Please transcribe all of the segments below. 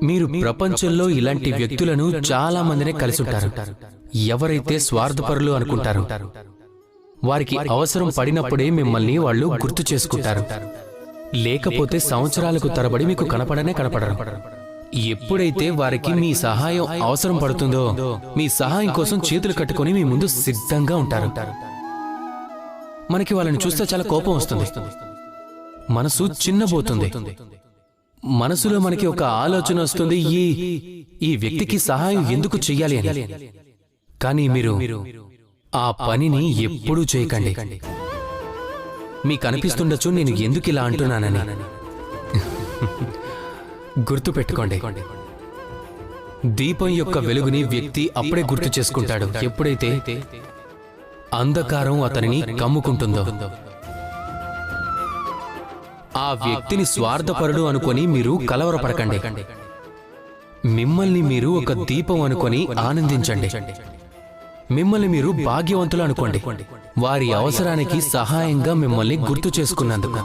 మీరు ప్రపంచంలో ఇలాంటి వ్యక్తులను చాలా మందినే కలిసి ఉంటారు. ఎవరైతే స్వార్థపరులు అనుకుంటారు, వారికి అవసరం పడినప్పుడే మిమ్మల్ని వాళ్ళు గుర్తు చేసుకుంటారు. లేకపోతే సంవత్సరాలకు తరబడి మీకు కనపడరు. ఎప్పుడైతే వారికి మీ సహాయం అవసరం పడుతుందో, మీ సహాయం కోసం చేతులు కట్టుకొని మీ ముందు సిద్ధంగా ఉంటారు. మనకి వాళ్ళని చూస్తే చాలా కోపం వస్తుంది, మనసు చిన్నబోతుంది. మనసులో మనకి ఒక ఆలోచన వస్తుంది, ఈ వ్యక్తికి సహాయం ఎందుకు చెయ్యాలి అని. కానీ మీరు ఆ పనిని ఎప్పుడూ చేయకండి. మీకు అనిపిస్తుండొచ్చు నేను ఎందుకు ఇలా అంటున్నానని. గుర్తుపెట్టుకోండి, దీపం యొక్క వెలుగుని వ్యక్తి అప్పుడే గుర్తు చేసుకుంటాడు ఎప్పుడైతే అంధకారం అతనిని కమ్ముకుంటుందో. ఆ వ్యక్తిని స్వార్థపరుడు అనుకొని మీరు కలవరపడకండి. మిమ్మల్ని మీరు ఒక దీపం అనుకొని ఆనందించండి. మిమ్మల్ని మీరు భాగ్యవంతులు అనుకోండి, వారి అవసరానికి సహాయంగా మిమ్మల్ని గుర్తు చేసుకున్నందుకు.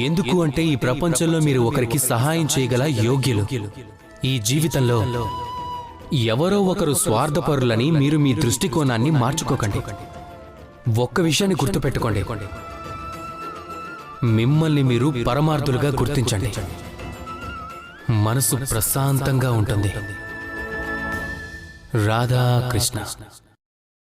ఎందుకు అంటే ఈ ప్రపంచంలో మీరు ఒకరికి సహాయం చేయగల యోగ్యులు. ఈ జీవితంలో ఎవరో ఒకరు స్వార్థపరులని మీరు మీ దృష్టికోణాన్ని మార్చుకోకండి. ఒక్క విషయాన్ని గుర్తుపెట్టుకోండి, మిమ్మల్ని మీరు పరమార్థులుగా గుర్తించండి. మనసు ప్రశాంతంగా ఉంటుంది. రాధాకృష్ణ.